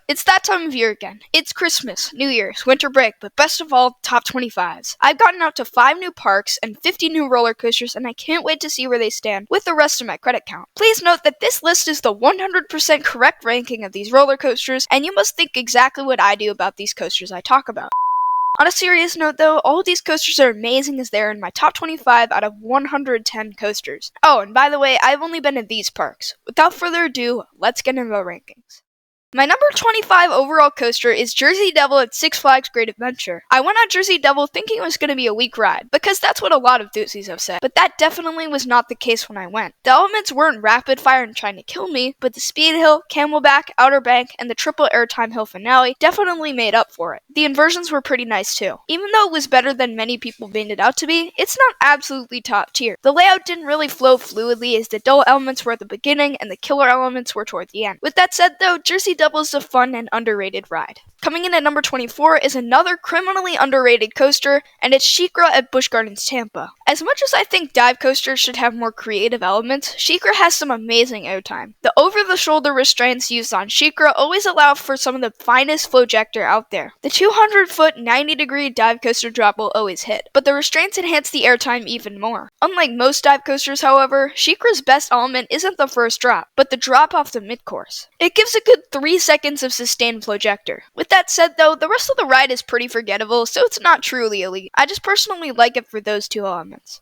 It's that time of year again. It's Christmas, New Year's, winter break, but best of all, top 25s. I've gotten out to 5 new parks and 50 new roller coasters, and I can't wait to see where they stand with the rest of my credit count. Please note that this list is the 100% correct ranking of these roller coasters, and you must think exactly what I do about these coasters I talk about. On a serious note though, all of these coasters are amazing as they're in my top 25 out of 110 coasters. Oh, and by the way, I've only been in these parks. Without further ado, let's get into the rankings. My number 25 overall coaster is Jersey Devil at Six Flags Great Adventure. I went on Jersey Devil thinking it was going to be a weak ride, because that's what a lot of enthusiasts have said, but that definitely was not the case when I went. The elements weren't rapid fire and trying to kill me, but the Speed Hill, Camelback, Outer Bank, and the triple Airtime Hill finale definitely made up for it. The inversions were pretty nice too. Even though it was better than many people made it out to be, it's not absolutely top tier. The layout didn't really flow fluidly as the dull elements were at the beginning and the killer elements were toward the end. With that said though, Jersey Devil is a fun and underrated ride. Coming in at number 24 is another criminally underrated coaster, and it's SheiKra at Busch Gardens Tampa. As much as I think dive coasters should have more creative elements, SheiKra has some amazing airtime. The over-the-shoulder restraints used on SheiKra always allow for some of the finest flowjector out there. The 200-foot, 90-degree dive coaster drop will always hit, but the restraints enhance the airtime even more. Unlike most dive coasters, however, SheiKra's best element isn't the first drop, but the drop off the mid-course. It gives a good 3 seconds of sustained flowjector. With that said though, the rest of the ride is pretty forgettable, so it's not truly elite. I just personally like it for those two elements.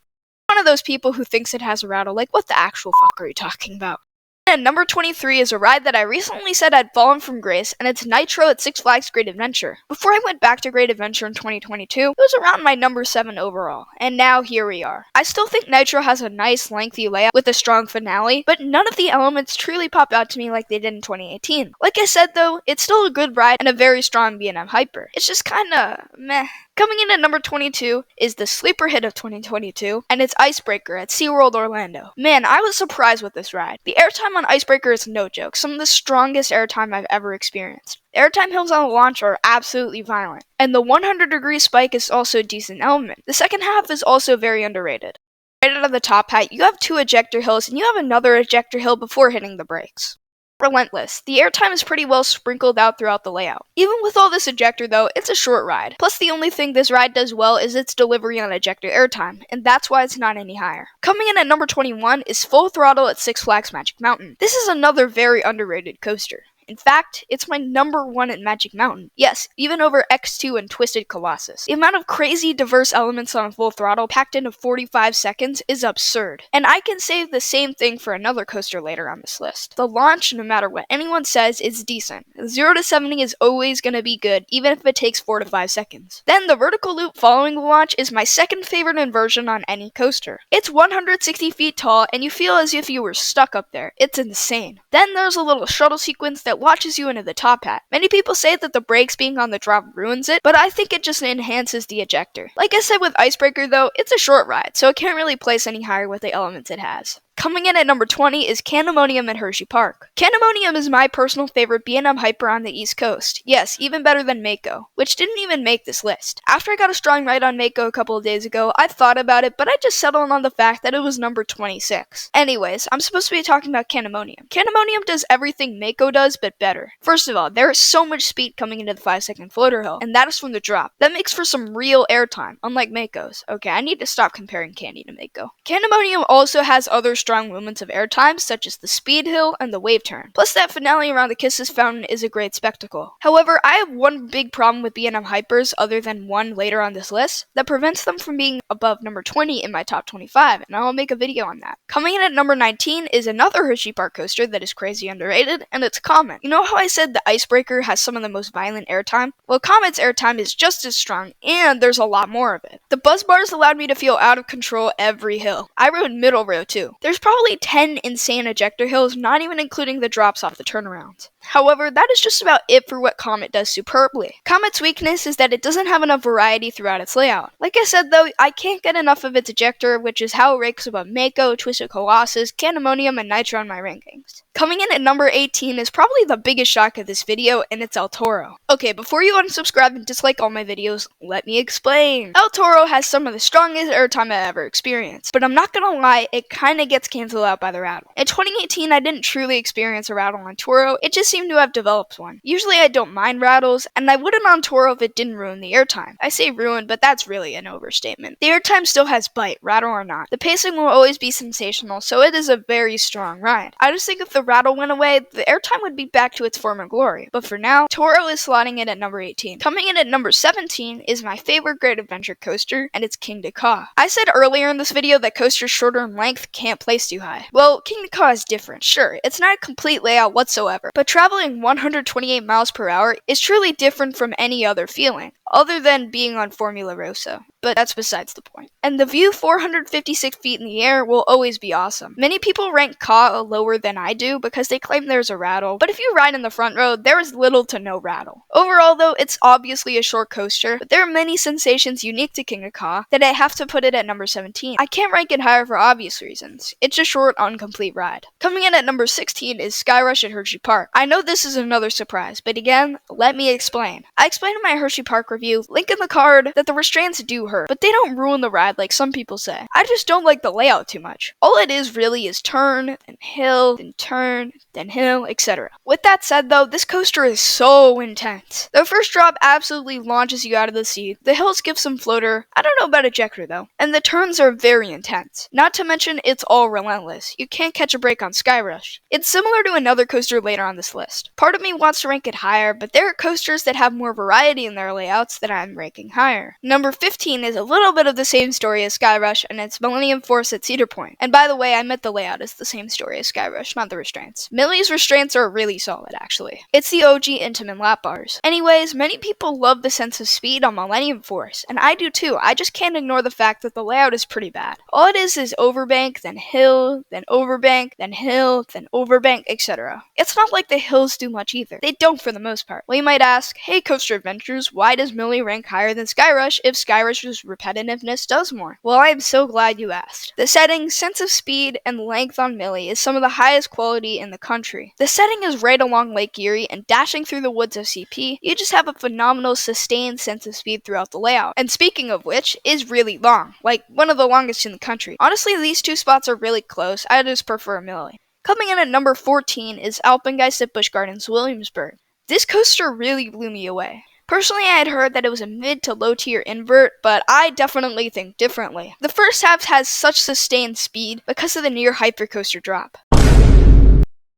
I'm one of those people who thinks it has a rattle, like what the actual fuck are you talking about? And number 23 is a ride that I recently said had fallen from grace, and it's Nitro at Six Flags Great Adventure. Before I went back to Great Adventure in 2022, it was around my number 7 overall, and now here we are. I still think Nitro has a nice lengthy layout with a strong finale, but none of the elements truly pop out to me like they did in 2018. Like I said though, it's still a good ride and a very strong B&M hyper. It's just kinda meh. Coming in at number 22 is the sleeper hit of 2022, and it's Icebreaker at SeaWorld Orlando. Man, I was surprised with this ride. The airtime on Icebreaker is no joke, some of the strongest airtime I've ever experienced. The airtime hills on the launch are absolutely violent, and the 100-degree spike is also a decent element. The second half is also very underrated. Right out of the top hat, you have 2 ejector hills, and you have another ejector hill before hitting the brakes. Relentless. The airtime is pretty well sprinkled out throughout the layout. Even with all this ejector though, it's a short ride. Plus the only thing this ride does well is its delivery on ejector airtime, and that's why it's not any higher. Coming in at number 21 is Full Throttle at Six Flags Magic Mountain. This is another very underrated coaster. In fact, it's my number 1 at Magic Mountain. Yes, even over X2 and Twisted Colossus. The amount of crazy diverse elements on Full Throttle packed into 45 seconds is absurd. And I can say the same thing for another coaster later on this list. The launch, no matter what anyone says, is decent. 0 to 70 is always going to be good, even if it takes 4 to 5 seconds. Then the vertical loop following the launch is my second favorite inversion on any coaster. It's 160 feet tall, and you feel as if you were stuck up there. It's insane. Then there's a little shuttle sequence that launches you into the top hat. Many people say that the brakes being on the drop ruins it, but I think it just enhances the ejector. Like I said with Icebreaker though, it's a short ride, so it can't really place any higher with the elements it has. Coming in at number 20 is Canamonium at Hersheypark. Canamonium is my personal favorite B&M hyper on the East Coast. Yes, even better than Mako, which didn't even make this list. After I got a strong ride on Mako a couple of days ago, I thought about it, but I just settled on the fact that it was number 26. Anyways, I'm supposed to be talking about Canamonium. Canamonium does everything Mako does, but better. First of all, there is so much speed coming into the 5-second floater hill, and that is from the drop. That makes for some real airtime, unlike Mako's. Okay, I need to stop comparing Candy to Mako. Canamonium also has other strong moments of airtime, such as the speed hill and the wave turn. Plus that finale around the Kisses fountain is a great spectacle. However, I have one big problem with B&M hypers other than one later on this list that prevents them from being above number 20 in my top 25, and I'll make a video on that. Coming in at number 19 is another Hersheypark coaster that is crazy underrated, and it's Comet. You know how I said the Icebreaker has some of the most violent airtime? Well, Comet's airtime is just as strong, and there's a lot more of it. The buzz bars allowed me to feel out of control every hill. I rode middle row too. There's probably 10 insane ejector hills, not even including the drops off the turnarounds. However, that is just about it for what Comet does superbly. Comet's weakness is that it doesn't have enough variety throughout its layout. Like I said though, I can't get enough of its ejector, which is how it ranks above Mako, Twisted Colossus, Canamonium, and Nitro on my rankings. Coming in at number 18 is probably the biggest shock of this video, and it's ElToro. Okay, before you unsubscribe and dislike all my videos, let me explain. ElToro has some of the strongest airtime I've ever experienced, but I'm not gonna lie, it kinda gets canceled out by the rattle. In 2018, I didn't truly experience a rattle on Toro, it just seem to have developed one. Usually I don't mind rattles, and I wouldn't on Toro if it didn't ruin the airtime. I say ruin, but that's really an overstatement. The airtime still has bite, rattle or not. The pacing will always be sensational, so it is a very strong ride. I just think if the rattle went away, the airtime would be back to its former glory. But for now, Toro is slotting it at number 18. Coming in at number 17 is my favorite great adventure coaster, and it's King Ka. I said earlier in this video that coasters shorter in length can't place too high. Well, King Ka is different. Sure, it's not a complete layout whatsoever, but traveling 128 miles per hour is truly different from any other feeling, other than being on Formula Rossa. But that's besides the point. And the view 456 feet in the air will always be awesome. Many people rank Ka lower than I do because they claim there's a rattle, but if you ride in the front row, there is little to no rattle. Overall though, it's obviously a short coaster, but there are many sensations unique to King Ka that I have to put it at number 17. I can't rank it higher for obvious reasons. It's a short, incomplete ride. Coming in at number 16 is Skyrush at Hersheypark. I know this is another surprise, but again, let me explain. I explained in my Hersheypark review, link in the card, that the restraints do hurt, but they don't ruin the ride like some people say. I just don't like the layout too much. All it is really is turn, then hill, then turn, then hill, etc. With that said though, this coaster is so intense. The first drop absolutely launches you out of the seat, the hills give some floater, I don't know about ejector though, and the turns are very intense. Not to mention it's all relentless. You can't catch a break on Skyrush. It's similar to another coaster later on this list. Part of me wants to rank it higher, but there are coasters that have more variety in their layouts that I'm ranking higher. Number 15 is a little bit of the same story as Skyrush, and it's Millennium Force at Cedar Point. And by the way, I meant the layout is the same story as Skyrush, not the restraints. Millie's restraints are really solid, actually. It's the OG Intamin lap bars. Anyways, many people love the sense of speed on Millennium Force, and I do too. I just can't ignore the fact that the layout is pretty bad. All it is overbank, then hill, then overbank, then hill, then overbank, etc. It's not like the hills do much either. They don't for the most part. Well, you might ask, hey Coaster Adventures, why does Millie rank higher than Skyrush if Skyrush's repetitiveness does more? Well, I am so glad you asked. The setting, sense of speed, and length on Millie is some of the highest quality in the country. The setting is right along Lake Erie, and dashing through the woods of CP, you just have a phenomenal sustained sense of speed throughout the layout. And speaking of which, is really long, like one of the longest in the country. Honestly, these two spots are really close. I just prefer Millie. Coming in at number 14 is Alpengeist at Busch Gardens Williamsburg. This coaster really blew me away. Personally, I had heard that it was a mid to low tier invert, but I definitely think differently. The first half has such sustained speed because of the near hypercoaster drop.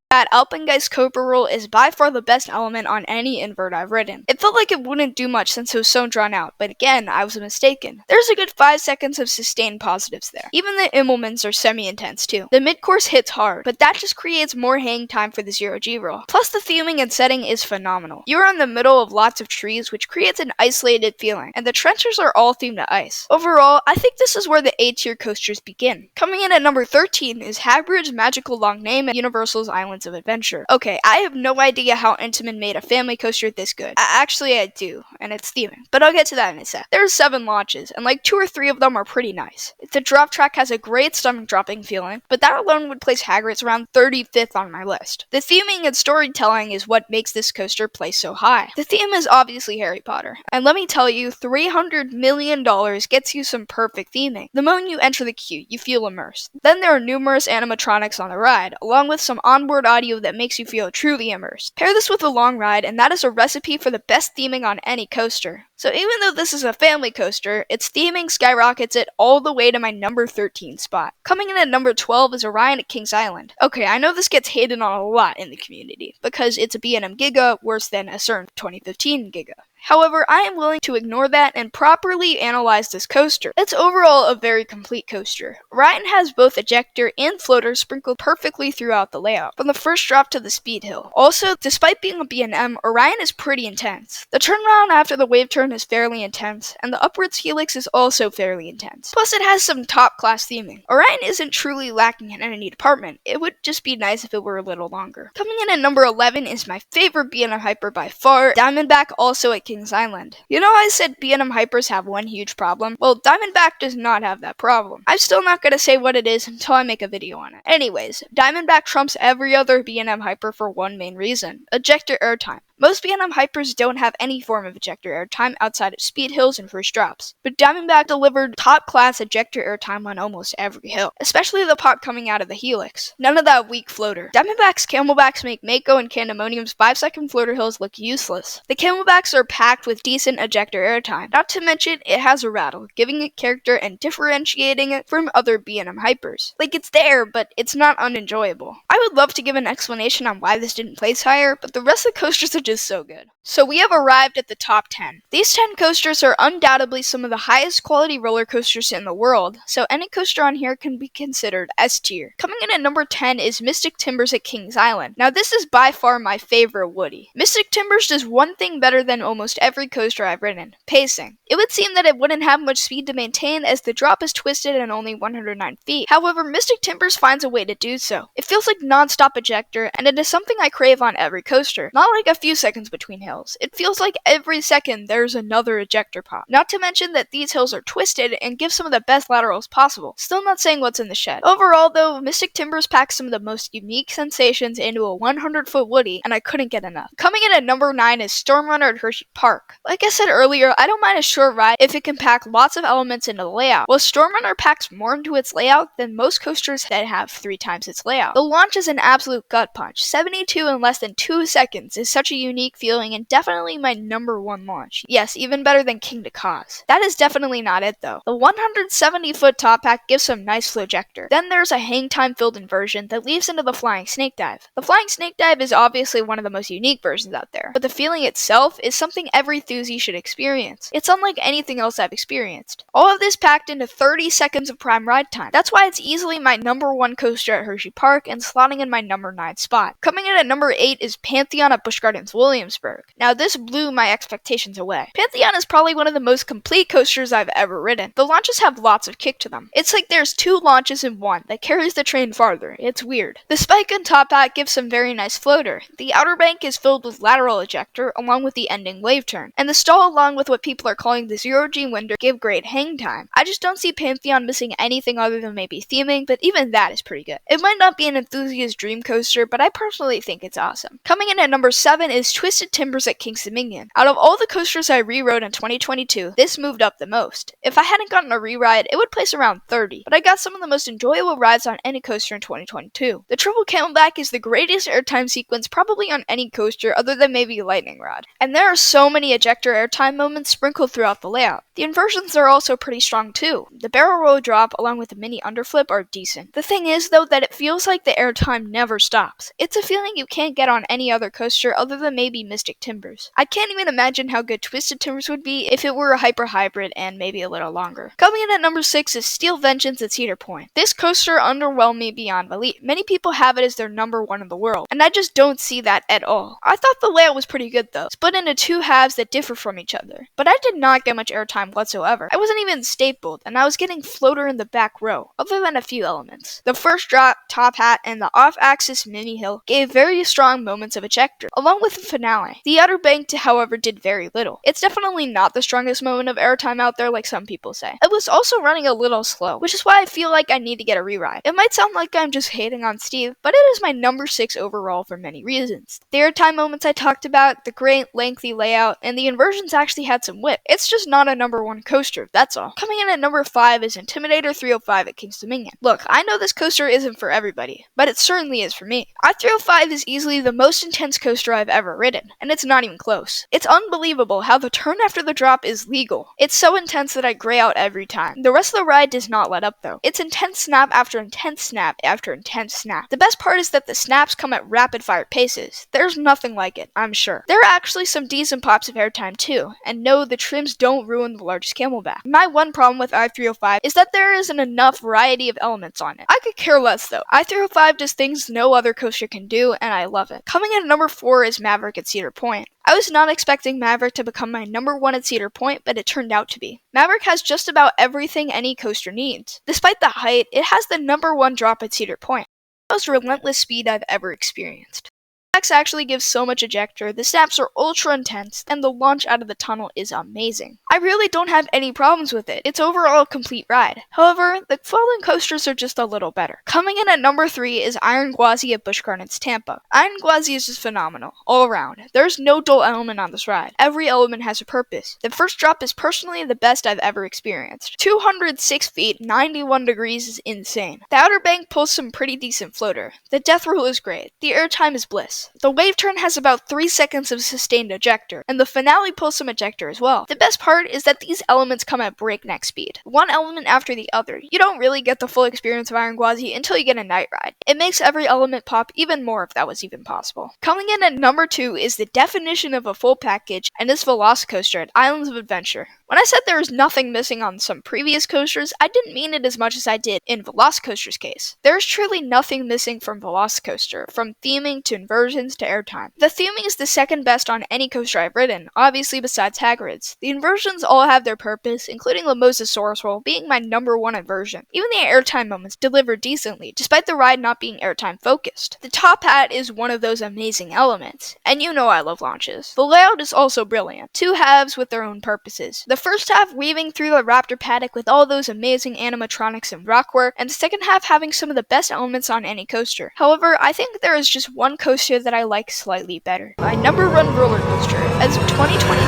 That Alpengeist Cobra roll is by far the best element on any invert I've ridden. It felt like it wouldn't do much since it was so drawn out, but again, I was mistaken. There's a good 5 seconds of sustained positives there. Even the Immelmans are semi-intense too. The mid-course hits hard, but that just creates more hang time for the 0G roll. Plus the theming and setting is phenomenal. You are in the middle of lots of trees, which creates an isolated feeling, and the trenches are all themed to ice. Overall, I think this is where the A-tier coasters begin. Coming in at number 13 is Hagrid's magical long name at Universal's Islands of Adventure. Okay, I have no idea how Intamin made a family coaster this good. Actually, I do, and it's theming, but I'll get to that in a sec. There are 7 launches, and like 2 or 3 of them are pretty nice. The drop track has a great stomach dropping feeling, but that alone would place Hagrid's around 35th on my list. The theming and storytelling is what makes this coaster place so high. The theme is obviously Harry Potter, and let me tell you, $300 million gets you some perfect theming. The moment you enter the queue, you feel immersed. Then there are numerous animatronics on the ride, along with some onboard audio that makes you feel truly immersed. Pair this with a long ride, and that is a recipe for the best theming on any coaster. So even though this is a family coaster, its theming skyrockets it all the way to my number 13 spot. Coming in at number 12 is Orion at Kings Island. Okay, I know this gets hated on a lot in the community, because it's a B&M Giga worse than a CERN 2015 Giga. However, I am willing to ignore that and properly analyze this coaster. It's overall a very complete coaster. Orion has both ejector and floater sprinkled perfectly throughout the layout, from the first drop to the speed hill. Also, despite being a B&M, Orion is pretty intense. The turnaround after the wave turn is fairly intense, and the upwards helix is also fairly intense. Plus, it has some top-class theming. Orion isn't truly lacking in any department. It would just be nice if it were a little longer. Coming in at number 11 is my favorite B&M hyper by far, Diamondback, also at Kings Island. You know, I said B&M Hypers have one huge problem? Well, Diamondback does not have that problem. I'm still not gonna say what it is until I make a video on it. Anyways, Diamondback trumps every other B&M Hyper for one main reason: ejector airtime. Most B&M Hypers don't have any form of ejector airtime outside of speed hills and first drops, but Diamondback delivered top-class ejector airtime on almost every hill, especially the pop coming out of the helix. None of that weak floater. Diamondback's Camelbacks make Mako and Canamonium's 5-second floater hills look useless. The Camelbacks are packed with decent ejector airtime. Not to mention, it has a rattle, giving it character and differentiating it from other B&M Hypers. Like, it's there, but it's not unenjoyable. I would love to give an explanation on why this didn't place higher, but the rest of the coasters are just so good. So we have arrived at the top 10. These 10 coasters are undoubtedly some of the highest quality roller coasters in the world, so any coaster on here can be considered S tier. Coming in at number 10 is Mystic Timbers at Kings Island. Now this is by far my favorite Woody. Mystic Timbers does one thing better than almost every coaster I've ridden: pacing. It would seem that it wouldn't have much speed to maintain as the drop is twisted and only 109 feet. However, Mystic Timbers finds a way to do so. It feels like non-stop ejector, and it is something I crave on every coaster. Not like a few seconds between hills. It feels like every second there's another ejector pop. Not to mention that these hills are twisted and give some of the best laterals possible. Still not saying what's in the shed. Overall though, Mystic Timbers packs some of the most unique sensations into a 100-foot Woody, and I couldn't get enough. Coming in at number 9 is Stormrunner at Hersheypark. Like I said earlier, I don't mind a short ride if it can pack lots of elements into the layout. While Stormrunner packs more into its layout than most coasters that have 3 times its layout. The launch is an absolute gut punch. 72 in less than 2 seconds is such a unique feeling and definitely my number 1 launch. Yes, even better than King to Cause. That is definitely not it though. The 170-foot top pack gives some nice flowjector. Then there's a hang time filled inversion that leads into the Flying Snake Dive. The Flying Snake Dive is obviously one of the most unique versions out there, but the feeling itself is something every enthusiast should experience. It's unlike anything else I've experienced. All of this packed into 30 seconds of prime ride time. That's why it's easily my number 1 coaster at Hersheypark and slotting in my number 9 spot. Coming in at number 8 is Pantheon at Busch Gardens Williamsburg. Now this blew my expectations away. Pantheon is probably one of the most complete coasters I've ever ridden. The launches have lots of kick to them. It's like there's 2 launches in one that carries the train farther. It's weird. The spike and top hat gives some very nice floater. The outer bank is filled with lateral ejector along with the ending wave turn. And the stall along with what people are calling the 0G winder give great hang time. I just don't see Pantheon missing anything other than maybe theming, but even that is pretty good. It might not be an enthusiast's dream coaster, but I personally think it's awesome. Coming in at number 7 is Twisted Timbers at Kings Dominion. Out of all the coasters I rerode in 2022, this moved up the most. If I hadn't gotten a re-ride, it would place around 30, but I got some of the most enjoyable rides on any coaster in 2022. The Triple Camelback is the greatest airtime sequence probably on any coaster other than maybe Lightning Rod. And there are so many ejector airtime moments sprinkled throughout the layout. The inversions are also pretty strong too. The barrel roll drop along with the mini underflip are decent. The thing is though that it feels like the airtime never stops. It's a feeling you can't get on any other coaster other than maybe Mystic Timbers. I can't even imagine how good Twisted Timbers would be if it were a hyper hybrid and maybe a little longer. Coming in at number 6 is Steel Vengeance at Cedar Point. This coaster underwhelmed me beyond belief. Many people have it as their number 1 in the world, and I just don't see that at all. I thought the layout was pretty good though, split into 2 halves that differ from each other, but I did not get much airtime whatsoever. I wasn't even stapled, and I was getting floater in the back row, other than a few elements. The first drop, top hat, and the off-axis mini hill gave very strong moments of ejector, along with the finale. The outer bank, however, did very little. It's definitely not the strongest moment of airtime out there like some people say. It was also running a little slow, which is why I feel like I need to get a reride. It might sound like I'm just hating on Steve, but it is my number 6 overall for many reasons. The airtime moments I talked about, the great lengthy layout, and the inversions actually had some whip. It's just not a number 1 coaster, that's all. Coming in at number 5 is Intimidator 305 at Kings Dominion. Look, I know this coaster isn't for everybody, but it certainly is for me. I-305 is easily the most intense coaster I've ever ridden, and it's not even close. It's unbelievable how the turn after the drop is legal. It's so intense that I gray out every time. The rest of the ride does not let up though. It's intense snap after intense snap after intense snap. The best part is that the snaps come at rapid fire paces. There's nothing like it, I'm sure. There are actually some decent pops of airtime too, and no, the trims don't ruin the largest camelback. My one problem with I-305 is that there isn't enough variety of elements on it. I could care less though. I-305 does things no other coaster can do, and I love it. Coming in at number 4 is Maverick at Cedar Point. I was not expecting Maverick to become my number 1 at Cedar Point, but it turned out to be. Maverick has just about everything any coaster needs. Despite the height, it has the number 1 drop at Cedar Point. The most relentless speed I've ever experienced. Max actually gives so much ejector, the snaps are ultra intense, and the launch out of the tunnel is amazing. I really don't have any problems with it. It's overall a complete ride. However, the following coasters are just a little better. Coming in at number 3 is Iron Gwazi at Busch Gardens Tampa. Iron Gwazi is just phenomenal, all around. There's no dull element on this ride. Every element has a purpose. The first drop is personally the best I've ever experienced. 206 feet, 91 degrees is insane. The outer bank pulls some pretty decent floater. The death roll is great. The airtime is bliss. The wave turn has about 3 seconds of sustained ejector, and the finale pulls some ejector as well. The best part is that these elements come at breakneck speed, one element after the other. You don't really get the full experience of Iron Gwazi until you get a night ride. It makes every element pop even more if that was even possible. Coming in at number 2 is the definition of a full package, and this Velocicoaster at Islands of Adventure. When I said there was nothing missing on some previous coasters, I didn't mean it as much as I did in Velocicoaster's case. There is truly nothing missing from Velocicoaster, from theming to inversions to airtime. The theming is the second best on any coaster I've ridden, obviously besides Hagrid's. The inversions all have their purpose, including the Mosasaurus roll being my number 1 inversion. Even the airtime moments deliver decently, despite the ride not being airtime focused. The top hat is one of those amazing elements, and you know I love launches. The layout is also brilliant, 2 halves with their own purposes. The first half weaving through the raptor paddock with all those amazing animatronics and rockwork, and the second half having some of the best elements on any coaster. However, I think there is just one coaster that I like slightly better. My number 1 roller coaster as of 2022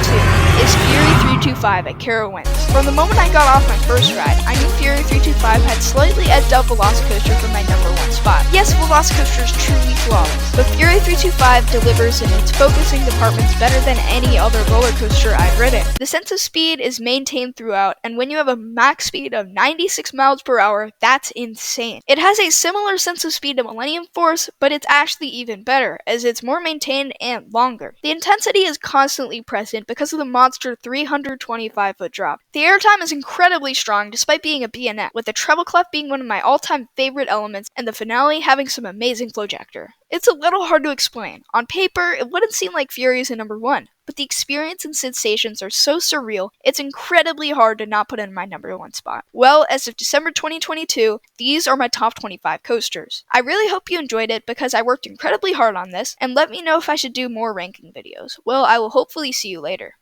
is Fury 325 at Carowinds. From the moment I got off my first ride, I knew Fury 325 had slightly edged out Velocicoaster for my number 1 spot. Yes, Velocicoaster is truly flawless, but Fury 325 delivers in its focusing departments better than any other roller coaster I've ridden. The sense of speed is maintained throughout, and when you have a max speed of 96 miles per hour, that's insane. It has a similar sense of speed to Millennium Force, but it's actually even better, as it's more maintained and longer. The intensity is constantly present because of the monster 325-foot drop. The airtime is incredibly strong despite being a BNF, with the treble clef being one of my all-time favorite elements, and the finale having some amazing flowjector. It's a little hard to explain. On paper, it wouldn't seem like Fury is a number 1, but the experience and sensations are so surreal, it's incredibly hard to not put in my number 1 spot. Well, as of December 2022, these are my top 25 coasters. I really hope you enjoyed it because I worked incredibly hard on this, and let me know if I should do more ranking videos. Well, I will hopefully see you later.